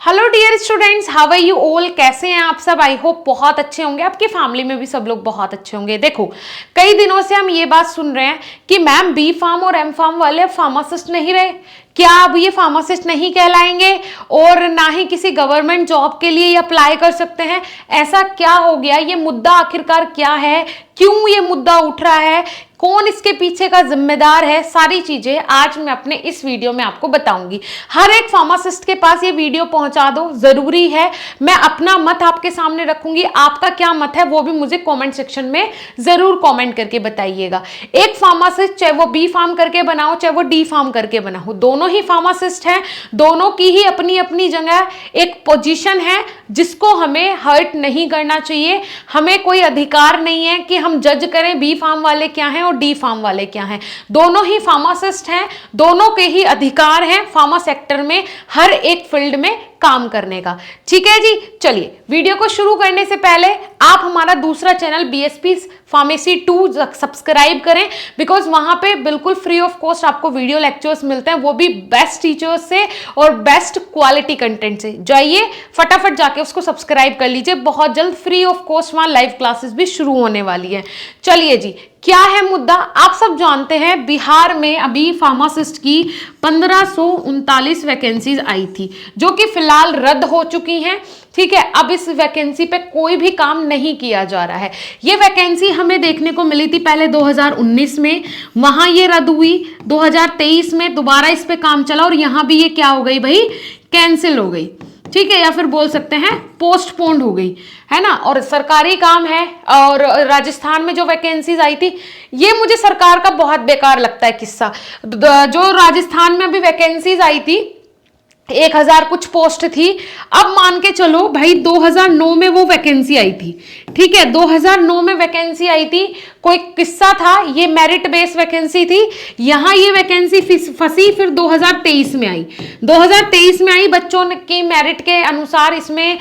Hello dear students, how are you all. कैसे हैं आप सब। आई होप बहुत अच्छे होंगे, आपकी फैमिली में भी सब लोग बहुत अच्छे होंगे। देखो, कई दिनों से हम ये बात सुन रहे हैं कि मैम बी फार्म और एम फार्म वाले अब फार्मासिस्ट नहीं रहे, क्या अब ये फार्मासिस्ट नहीं कहलाएंगे और ना ही किसी गवर्नमेंट जॉब के लिए अप्लाई कर सकते हैं। ऐसा क्या हो गया, ये मुद्दा आखिरकार क्या है, क्यों ये मुद्दा उठ रहा है, कौन इसके पीछे का जिम्मेदार है, सारी चीजें आज मैं अपने इस वीडियो में आपको बताऊंगी। हर एक फार्मासिस्ट के पास ये वीडियो पहुंचा दो, जरूरी है। मैं अपना मत आपके सामने रखूंगी, आपका क्या मत है वो भी मुझे कमेंट सेक्शन में जरूर कमेंट करके बताइएगा। एक फार्मासिस्ट, चाहे वो बी फार्म करके बनाओ चाहे वो डी फार्म करके बनाओ, दोनों ही फार्मासिस्ट हैं, दोनों की ही अपनी अपनी जगह एक पोजीशन है जिसको हमें हर्ट नहीं करना चाहिए। हमें कोई अधिकार नहीं है कि हम जज करें बी फार्म वाले क्या हैं और डी फार्म वाले क्या हैं। दोनों ही फार्मासिस्ट हैं, दोनों के ही अधिकार हैं फार्मा सेक्टर में हर एक फील्ड में काम करने का। ठीक है जी, चलिए वीडियो को शुरू करने से पहले आप हमारा दूसरा चैनल बीएसपी फार्मेसी 2 सब्सक्राइब करें, बिकॉज वहां पे बिल्कुल फ्री ऑफ कॉस्ट आपको वीडियो लेक्चर्स मिलते हैं, वो भी बेस्ट टीचर्स से और बेस्ट क्वालिटी कंटेंट से। जाइए फटाफट जाके उसको सब्सक्राइब कर लीजिए, बहुत जल्द फ्री ऑफ कॉस्ट वहां लाइव क्लासेस भी शुरू होने वाली है। चलिए जी, क्या है मुद्दा, आप सब जानते हैं बिहार में अभी फार्मासिस्ट की 1539 वैकेंसीज आई थी, जो कि फिलहाल रद्द हो चुकी हैं। ठीक है, अब इस वैकेंसी पे कोई भी काम नहीं किया जा रहा है। ये वैकेंसी हमें देखने को मिली थी पहले 2019 में, वहां ये रद्द हुई, 2023 में दोबारा इस पे काम चला और यहां भी ये क्या हो गई भाई, कैंसिल हो गई। ठीक है, या फिर बोल सकते हैं पोस्टपोन्ड हो गई, है ना। और सरकारी काम है, और राजस्थान में जो वैकेंसीज आई थी, ये मुझे सरकार का बहुत बेकार लगता है किस्सा। जो राजस्थान में अभी वैकेंसीज आई थी 1000 कुछ पोस्ट थी, अब मान के चलो भाई 2009 में वो वैकेंसी आई थी। ठीक है, 2009 में वैकेंसी आई थी, कोई किस्सा था, ये मेरिट बेस्ड वैकेंसी थी। यहां ये वैकेंसी फंसी, फिर 2023 में आई, 2023 में आई, बच्चों की मेरिट के अनुसार इसमें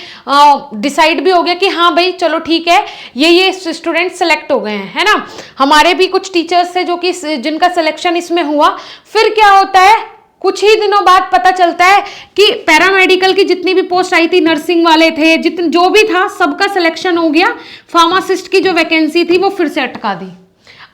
डिसाइड भी हो गया कि हाँ भाई चलो ठीक है, ये स्टूडेंट सेलेक्ट हो गए हैं, है ना। हमारे भी कुछ टीचर्स थे जो कि जिनका सिलेक्शन इसमें हुआ। फिर क्या होता है, कुछ ही दिनों बाद पता चलता है कि पैरामेडिकल की जितनी भी पोस्ट आई थी, नर्सिंग वाले थे, जो भी था, सबका सिलेक्शन हो गया। फार्मासिस्ट की जो वैकेंसी थी वो फिर से अटका दी।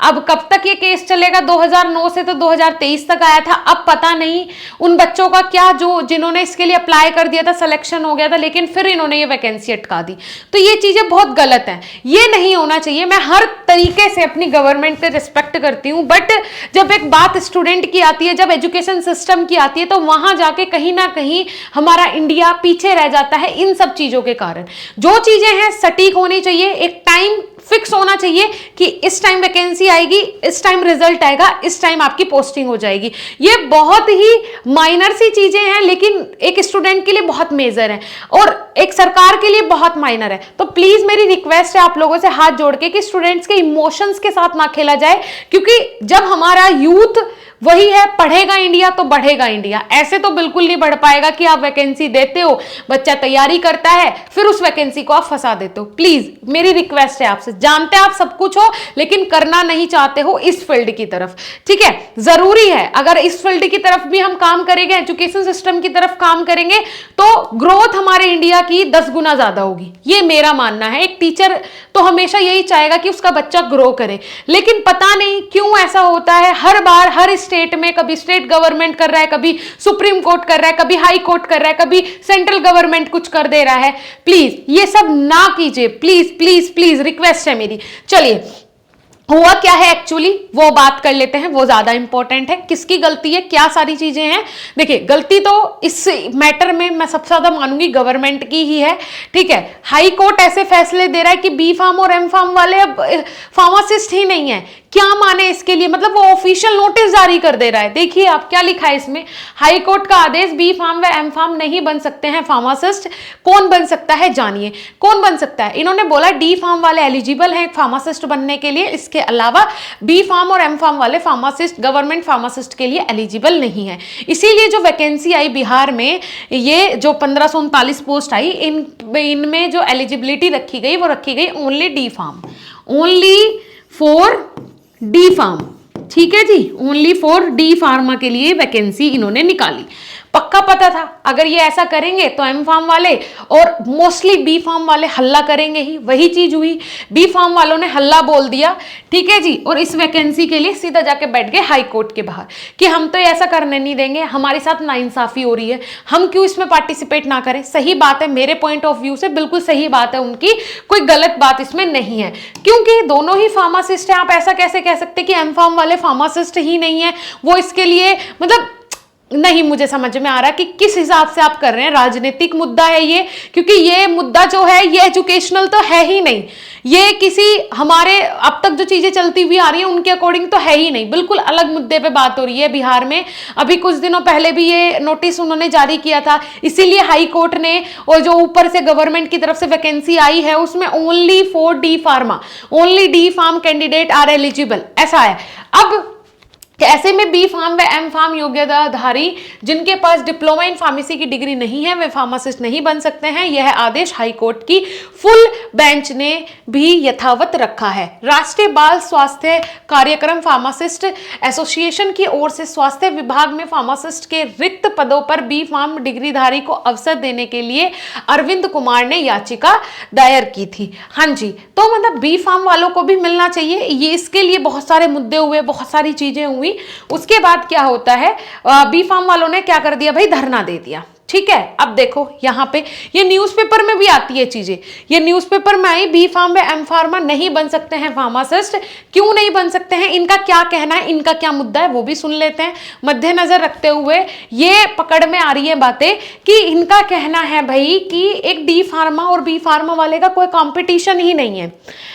अब कब तक ये केस चलेगा, 2009 से तो 2023 तक आया था। अब पता नहीं उन बच्चों का क्या, जो जिन्होंने इसके लिए अप्लाई कर दिया था, सिलेक्शन हो गया था, लेकिन फिर इन्होंने ये वैकेंसी अटका दी। तो ये चीजें बहुत गलत हैं, ये नहीं होना चाहिए। मैं हर तरीके से अपनी गवर्नमेंट पे रिस्पेक्ट करती हूँ, बट जब एक बात स्टूडेंट की आती है, जब एजुकेशन सिस्टम की आती है, तो वहां जाके कहीं ना कहीं हमारा इंडिया पीछे रह जाता है इन सब चीजों के कारण। जो चीजें हैं सटीक होनी चाहिए, एक टाइम फिक्स होना चाहिए कि इस टाइम वैकेंसी आएगी, इस टाइम रिजल्ट आएगा, इस टाइम आपकी पोस्टिंग हो जाएगी। ये बहुत ही माइनर सी चीजें हैं, लेकिन एक स्टूडेंट के लिए बहुत मेजर है और एक सरकार के लिए बहुत माइनर है। तो प्लीज मेरी रिक्वेस्ट है आप लोगों से हाथ जोड़ के कि स्टूडेंट्स के इमोशंस के साथ ना खेला जाए, क्योंकि जब हमारा यूथ वही है, पढ़ेगा इंडिया तो बढ़ेगा इंडिया। ऐसे तो बिल्कुल नहीं बढ़ पाएगा कि आप वैकेंसी देते हो, बच्चा तैयारी करता है, फिर उस वैकेंसी को आप फंसा देते हो। प्लीज मेरी रिक्वेस्ट है आपसे, जानते हैं आप सब कुछ हो लेकिन करना नहीं चाहते हो इस फील्ड की तरफ। ठीक है, जरूरी है, अगर इस फील्ड की तरफ भी हम काम करेंगे, एजुकेशन सिस्टम की तरफ काम करेंगे, तो ग्रोथ हमारे इंडिया की 10 गुना ज्यादा होगी, ये मेरा मानना है। एक टीचर तो हमेशा यही चाहेगा कि उसका बच्चा ग्रो करे, लेकिन पता नहीं क्यों ऐसा होता है, हर बार हर स्टेट में, कभी स्टेट गवर्नमेंट कर रहा है, कभी सुप्रीम कोर्ट कर रहा है, कभी हाई कोर्ट कर रहा है, कभी सेंट्रल गवर्नमेंट कुछ कर दे रहा है। प्लीज ये सब ना कीजिए, प्लीज प्लीज प्लीज रिक्वेस्ट है मेरी। चलिए, हुआ क्या है एक्चुअली वो बात कर लेते हैं, वो ज्यादा इंपॉर्टेंट है। किसकी गलती है, क्या सारी चीजें हैं। देखिए, गलती तो इस मैटर में मैं सबसे ज्यादा मानूंगी गवर्नमेंट की ही है। ठीक है, हाई कोर्ट ऐसे फैसले दे रहा है कि बी फार्म और एम फार्म वाले अब फार्मासिस्ट ही नहीं है। क्या माने इसके लिए, मतलब वो ऑफिशियल नोटिस जारी कर दे रहा है। देखिए आप क्या लिखा है इसमें, हाई कोर्ट का आदेश, बी फार्म व एम फार्म नहीं बन सकते हैं फार्मासिस्ट। कौन बन सकता है, जानिए कौन बन सकता है। इन्होंने बोला डी फार्म वाले एलिजिबल हैं फार्मासिस्ट बनने के लिए, इसके अलावा बी फार्म और एम फार्म वाले फार्मासिस्ट गवर्नमेंट फार्मासिस्ट के लिए एलिजिबल नहीं है। इसीलिए जो वैकेंसी आई बिहार में, ये जो 1539 पोस्ट आई, इनमें जो एलिजिबिलिटी रखी गई वो रखी गई only D pharm, only for D pharm. ठीक है जी, ओनली फॉर डी फार्मा के लिए वैकेंसी इन्होंने निकाली। पक्का पता था अगर ये ऐसा करेंगे तो एम फार्म वाले और मोस्टली बी फार्म वाले हल्ला करेंगे ही, वही चीज हुई। बी फार्म वालों ने हल्ला बोल दिया, ठीक है जी, और इस वैकेंसी के लिए सीधा जाके बैठ गए हाई कोर्ट के बाहर कि हम तो ऐसा करने नहीं देंगे, हमारे साथ नाइंसाफी हो रही है, हम क्यों इसमें पार्टिसिपेट ना करें। सही बात है, मेरे पॉइंट ऑफ व्यू से बिल्कुल सही बात है उनकी, कोई गलत बात इसमें नहीं है, क्योंकि दोनों ही फार्मासिस्ट हैं। आप ऐसा कैसे कह सकते कि एम फार्म वाले फार्मासिस्ट ही नहीं है, वो इसके लिए मतलब नहीं मुझे समझ में आ रहा कि किस हिसाब से आप कर रहे हैं। राजनीतिक मुद्दा है ये, क्योंकि ये मुद्दा जो है ये एजुकेशनल तो है ही नहीं, ये किसी हमारे अब तक जो चीजें चलती हुई आ रही हैं उनके अकॉर्डिंग तो है ही नहीं, बिल्कुल अलग मुद्दे पे बात हो रही है बिहार में। अभी कुछ दिनों पहले भी ये नोटिस उन्होंने जारी किया था, इसीलिए हाई कोर्ट ने, और जो ऊपर से गवर्नमेंट की तरफ से वैकेंसी आई है उसमें only for D pharma, only D pharm candidate are eligible, ऐसा है। अब ऐसे में बी फार्म व एम फार्म योग्यताधारी जिनके पास डिप्लोमा इन फार्मेसी की डिग्री नहीं है वे फार्मासिस्ट नहीं बन सकते हैं। यह आदेश हाई कोर्ट की फुल बेंच ने भी यथावत रखा है। राष्ट्रीय बाल स्वास्थ्य कार्यक्रम फार्मासिस्ट एसोसिएशन की ओर से स्वास्थ्य विभाग में फार्मासिस्ट के रिक्त पदों पर बी फार्म डिग्रीधारी को अवसर देने के लिए अरविंद कुमार ने याचिका दायर की थी। हाँ जी, तो मतलब बी फार्म वालों को भी मिलना चाहिए, ये इसके लिए बहुत सारे मुद्दे हुए, बहुत सारी चीजें हुई। उसके बाद क्या होता है, बी फार्म वालों ने क्या कर दिया भाई, धरना दे दिया। ठीक है, अब देखो यहाँ पे ये न्यूज़पेपर में भी आती है चीजें, ये न्यूज़पेपर में आई, बी फार्म व एम फार्मा नहीं बन सकते हैं फार्मासिस्ट, क्यों नहीं बन सकते हैं, इनका क्या कहना है, इनका क्या मुद्दा है वो भी सुन लेते हैं। मद्देनजर रखते हुए ये पकड़ में आ रही है बातें कि इनका कहना है भाई कि एक डी फार्मा और बी फार्मा वाले का कोई कंपटीशन ही नहीं है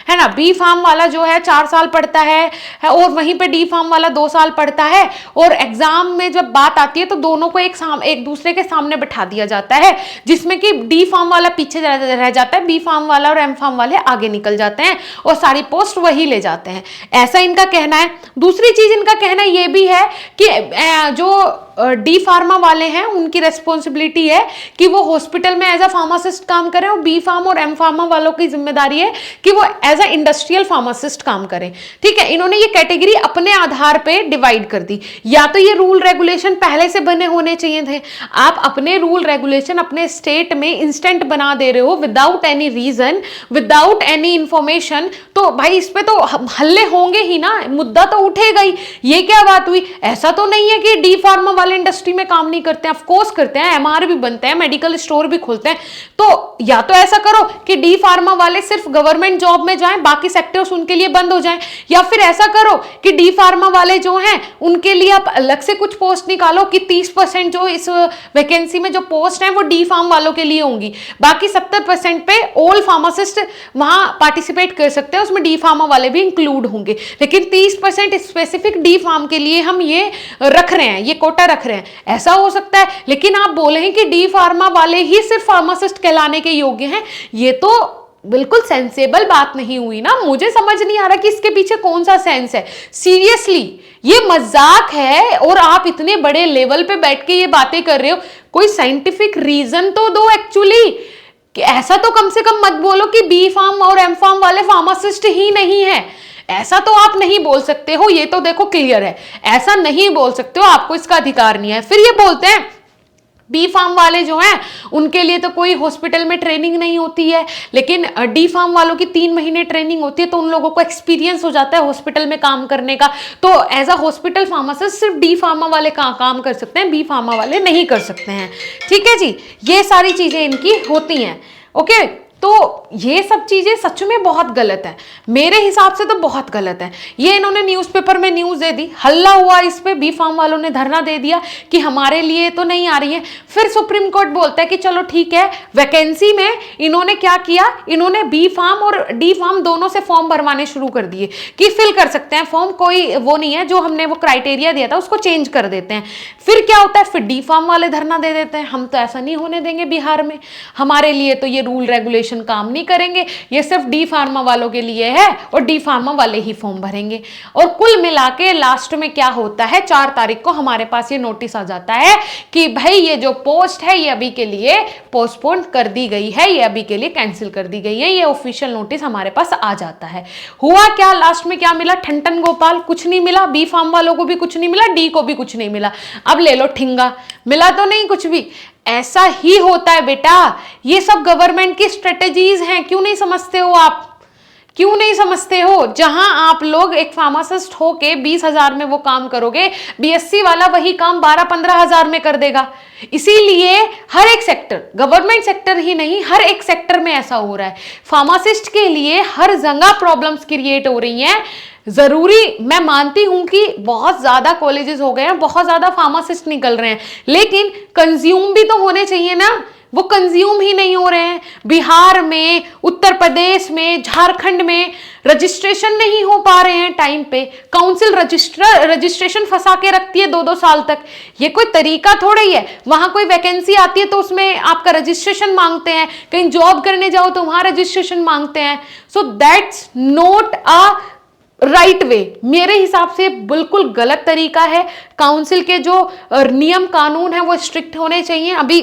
ना। बी फार्म वाला जो है 4 साल पढ़ता है और वहीं पे डी फार्म वाला 2 साल पढ़ता है, और एग्जाम में जब बात आती है तो दोनों को एक दूसरे के सामने बैठा दिया जाता है, जिसमें कि डी फार्म वाला पीछे रह जाता है, बी फार्म वाला और एम फार्म वाले आगे निकल जाते हैं और सारी पोस्ट वही ले जाते हैं, ऐसा इनका कहना है। दूसरी चीज इनका कहना यह भी है कि जो डी फार्मा वाले हैं उनकी रेस्पॉन्सिबिलिटी है कि वो हॉस्पिटल में एज अ फार्मासिस्ट काम करें, और बी फार्म और एम फार्मा वालों की जिम्मेदारी है कि वो एज अ इंडस्ट्रियल फार्मासिस्ट काम करें। ठीक है, इन्होंने ये कैटेगरी अपने आधार पे डिवाइड कर दी। या तो ये रूल रेगुलेशन पहले से बने होने चाहिए थे, आप अपने रूल रेगुलेशन अपने स्टेट में इंस्टेंट बना दे रहे हो without any reason, without any information, तो भाई इस पे तो हल्ले होंगे ही ना, मुद्दा तो उठेगा ही। ये क्या बात हुई, ऐसा तो नहीं है कि डी फार्मा वाले इंडस्ट्री में काम नहीं करते हैं, ऑफ कोर्स करते हैं, एमआर भी बनते हैं, मेडिकल स्टोर भी खोलते हैं। तो या तो ऐसा करो कि डी फार्मा वाले सिर्फ गवर्नमेंट जॉब में जाएं, बाकी सेक्टर्स उनके लिए बंद हो जाएं, या फिर ऐसा करो कि डी फार्मा वाले जो हैं उनके लिए आप अलग से कुछ पोस्ट निकालो कि 30% जो इस वैकेंसी में जो पोस्ट हैं वो डी फार्म वालों के लिए होंगी, बाकी 70% पे ऑल फार्मासिस्ट वहां पार्टिसिपेट कर सकते हैं, उसमें डी फार्मा वाले भी इंक्लूड होंगे, लेकिन 30% स्पेसिफिक डी फार्म के लिए हम ये रख रहे हैं, ये कोटा रख रहे हैं, ऐसा हो सकता है। लेकिन आप बोले हैं कि डी फार्मा वाले ही सिर्फ फार्मासिस्ट कहलाने के योग्य हैं, ये तो बिल्कुल सेंसेबल बात नहीं हुई ना। मुझे समझ नहीं आ रहा कि इसके पीछे कौन सा सेंस है। सीरियसली ये मजाक है, और आप इतने बड़े लेवल पे बैठ के ये बातें कर रहे हो, कोई साइंटिफिक रीजन तो दो एक्चुअली, कि ऐसा तो कम से कम मत बोलो कि बी फार्म और एम फार्म वाले फार्मासिस्ट ही नहीं है, ऐसा तो आप नहीं बोल सकते हो। ये तो देखो क्लियर है, ऐसा नहीं बोल सकते हो, आपको इसका अधिकार नहीं है। फिर ये बोलते हैं बी फार्म वाले जो हैं उनके लिए तो कोई हॉस्पिटल में ट्रेनिंग नहीं होती है, लेकिन डी फार्म वालों की 3 महीने ट्रेनिंग होती है, तो उन लोगों को एक्सपीरियंस हो जाता है हॉस्पिटल में काम करने का। तो एज अ हॉस्पिटल फार्मासिस्ट सिर्फ डी फार्मा वाले काम कर सकते हैं, बी फार्मा वाले नहीं कर सकते हैं। ठीक है जी, ये सारी चीजें इनकी होती हैं। ओके, तो ये सब चीजें सच में बहुत गलत है, मेरे हिसाब से तो बहुत गलत है। ये इन्होंने न्यूज़पेपर में न्यूज़ दे दी, हल्ला हुआ इस पे, बी फार्म वालों ने धरना दे दिया कि हमारे लिए तो नहीं आ रही है। फिर सुप्रीम कोर्ट बोलता है कि चलो ठीक है, वैकेंसी में इन्होंने क्या किया, इन्होंने बी फार्म और डी फार्म दोनों से फॉर्म भरवाने शुरू कर दिए कि फिल कर सकते हैं फॉर्म, कोई वो नहीं है, जो हमने वो क्राइटेरिया दिया था उसको चेंज कर देते हैं। फिर क्या होता है, फिर डी फार्म वाले धरना दे देते हैं, हम तो ऐसा नहीं होने देंगे बिहार में, हमारे लिए तो ये रूल रेगुलेशन रेगुलेशन काम नहीं करेंगे, ये सिर्फ डी फार्मा वालों के लिए है और डी फार्मा वाले ही फॉर्म भरेंगे। और कुल मिला के लास्ट में क्या होता है, 4 तारीख को हमारे पास ये नोटिस आ जाता है कि भाई ये जो पोस्ट है ये अभी के लिए पोस्टपोन कर दी गई है, ये अभी के लिए कैंसिल कर दी गई है। ये ऑफिशियल नोटिस हमारे पास आ जाता है। हुआ क्या, लास्ट में क्या मिला, ठंटन गोपाल, कुछ नहीं मिला, बी फार्म वालों को भी कुछ नहीं मिला, डी को भी कुछ नहीं मिला। अब ले लो ठिंगा, मिला तो नहीं कुछ भी। ऐसा ही होता है बेटा, ये सब गवर्नमेंट की स्ट्रेटेजीज हैं। क्यों नहीं समझते हो आप, क्यों नहीं समझते हो? जहां आप लोग एक फार्मासिस्ट होके 20,000 में वो काम करोगे, बीएससी वाला वही काम 12-15 हजार में कर देगा। इसीलिए हर एक सेक्टर, गवर्नमेंट सेक्टर ही नहीं, हर एक सेक्टर में ऐसा हो रहा है। फार्मासिस्ट के लिए हर जगह प्रॉब्लम्स क्रिएट हो रही हैं। जरूरी, मैं मानती हूं कि बहुत ज्यादा कॉलेजेस हो गए हैं, बहुत ज्यादा फार्मासिस्ट निकल रहे हैं, लेकिन कंज्यूम भी तो होने चाहिए ना, वो कंज्यूम ही नहीं हो रहे हैं। बिहार में, उत्तर प्रदेश में, झारखंड में रजिस्ट्रेशन नहीं हो पा रहे हैं टाइम पे। काउंसिल रजिस्ट्रेशन फंसा के रखती है 2-2 साल तक। ये कोई तरीका थोड़ा ही है। वहां कोई वैकेंसी आती है तो उसमें आपका रजिस्ट्रेशन मांगते हैं, कहीं जॉब करने जाओ तो वहां रजिस्ट्रेशन मांगते हैं। So that's not a right way. मेरे हिसाब से बिल्कुल गलत तरीका है। काउंसिल के जो नियम कानून है वो स्ट्रिक्ट होने चाहिए। अभी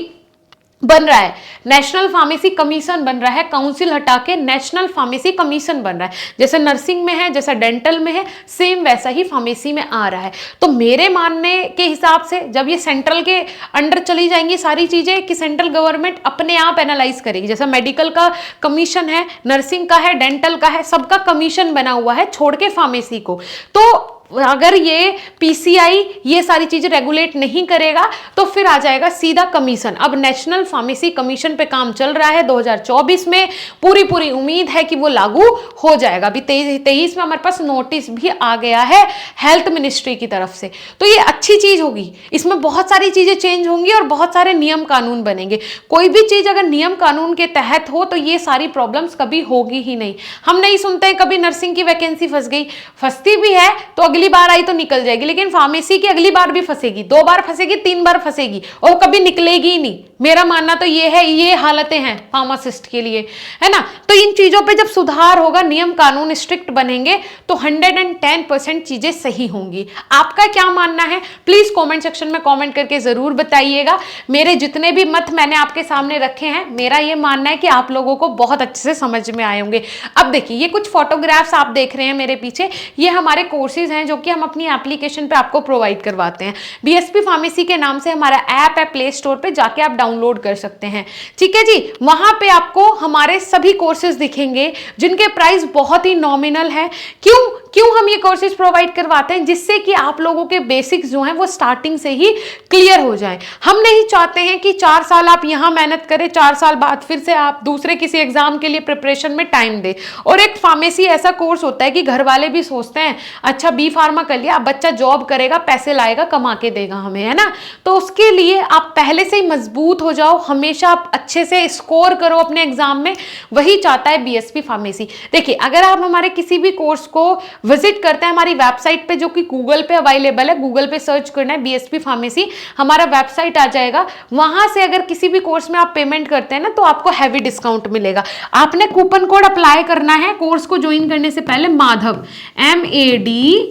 बन रहा है नेशनल फार्मेसी कमीशन बन रहा है, काउंसिल हटा के नेशनल फार्मेसी कमीशन बन रहा है। जैसे नर्सिंग में है, जैसा डेंटल में है, सेम वैसा ही फार्मेसी में आ रहा है। तो मेरे मानने के हिसाब से जब ये सेंट्रल के अंडर चली जाएंगी सारी चीजें, कि सेंट्रल गवर्नमेंट अपने आप एनालाइज करेगी। जैसा मेडिकल का कमीशन है, नर्सिंग का है, डेंटल का है, सबका कमीशन बना हुआ है, छोड़ के फार्मेसी को। तो अगर ये पीसीआई ये सारी चीजें रेगुलेट नहीं करेगा तो फिर आ जाएगा सीधा कमीशन। अब नेशनल फार्मेसी कमीशन पे काम चल रहा है 2024 में। पूरी उम्मीद है कि वो लागू हो जाएगा। अभी 23 में हमारे पास नोटिस भी आ गया है हेल्थ मिनिस्ट्री की तरफ से। तो ये अच्छी चीज होगी, इसमें बहुत सारी चीजें चेंज होंगी और बहुत सारे नियम कानून बनेंगे। कोई भी चीज अगर नियम कानून के तहत हो तो ये सारी प्रॉब्लम्स कभी होगी ही नहीं। हम नहीं सुनते कभी नर्सिंग की वैकेंसी फंस गई, फंसती भी है तो अगली बार आई तो निकल जाएगी, लेकिन फार्मेसी की अगली बार भी फंसेगी, 2 बार फंसेगी, 3 बार फंसेगी और कभी निकलेगी ही नहीं। मेरा मानना तो ये है, ये हालतें हैं फार्मासिस्ट के लिए, है ना। तो इन चीजों पे जब सुधार होगा, नियम कानून स्ट्रिक्ट बनेंगे तो 110% चीजें सही होंगी। आपका क्या मानना है प्लीज कमेंट सेक्शन में कमेंट करके जरूर बताइएगा। मेरे जितने भी मत मैंने आपके सामने रखे हैं, मेरा ये मानना है कि आप लोगों को बहुत अच्छे से समझ में आए होंगे। अब देखिए, ये कुछ फोटोग्राफ्स आप देख रहे हैं मेरे पीछे, ये हमारे कोर्सेज हैं जो कि हम अपनी एप्लीकेशन पे आपको प्रोवाइड करवाते हैं। बीएसपी फार्मेसी के नाम से हमारा ऐप है, प्ले स्टोर पे जाके आप डाउनलोड कर सकते हैं। ठीक है जी, वहां पे आपको हमारे सभी कोर्सेज दिखेंगे जिनके प्राइस बहुत ही नॉमिनल है। क्यों हम ये कोर्सेज प्रोवाइड करवाते हैं? जिससे कि आप लोगों के बेसिक्स जो हैं वो स्टार्टिंग से ही क्लियर हो जाए। हम नहीं चाहते हैं कि 4 साल आप यहां मेहनत करें, 4 साल बाद फिर से आप दूसरे किसी एग्जाम के लिए प्रिपरेशन में टाइम दे। और एक फार्मेसी ऐसा कोर्स होता है कि घर वाले भी सोचते हैं अच्छा बी फार्मा कर लिया, अब बच्चा जॉब करेगा, पैसे लाएगा, कमा के देगा हमें, है ना। तो उसके लिए आप पहले से ही मजबूत हो जाओ, हमेशा आप अच्छे से स्कोर करो अपने एग्जाम में, वही चाहता है बीएसपी फार्मेसी। देखिए, अगर आप हमारे किसी भी कोर्स को विजिट करते हैं हमारी वेबसाइट पे, जो कि गूगल पे अवेलेबल है, गूगल पे सर्च करना है बीएसपी फार्मेसी, हमारा वेबसाइट आ जाएगा। वहां से अगर किसी भी कोर्स में आप पेमेंट करते हैं ना तो आपको हैवी डिस्काउंट मिलेगा। आपने कूपन कोड अप्लाई करना है कोर्स को ज्वाइन करने से पहले, माधव, MADHAV।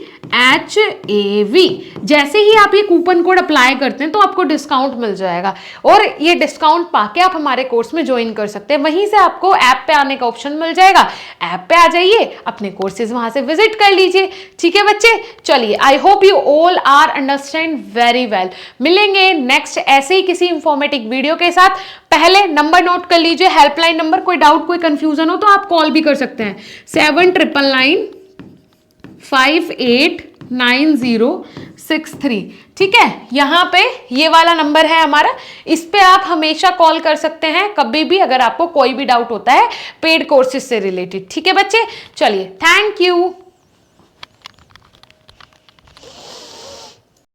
जैसे ही आप ये कूपन कोड अप्लाई करते हैं तो आपको डिस्काउंट मिल जाएगा और ये डिस्काउंट पाके आप हमारे कोर्स में ज्वाइन कर सकते हैं। वहीं से आपको ऐप पे आने का ऑप्शन मिल जाएगा, ऐप पे आ जाइए, अपने कोर्सेज वहां से विजिट कर लीजिए। ठीक है बच्चे, चलिए, I hope you all are understand very well. मिलेंगे नेक्स्ट ऐसे ही किसी इंफॉर्मेटिव वीडियो के साथ। पहले नंबर नोट कर लीजिए, हेल्पलाइन नंबर, कोई डाउट कोई कंफ्यूजन हो तो आप कॉल भी कर सकते हैं, 7999589063। ठीक है, यहाँ पे ये वाला नंबर है हमारा, इस पे आप हमेशा कॉल कर सकते हैं कभी भी अगर आपको कोई भी डाउट होता है पेड कोर्सेज से रिलेटेड। ठीक है बच्चे, चलिए, थैंक यू।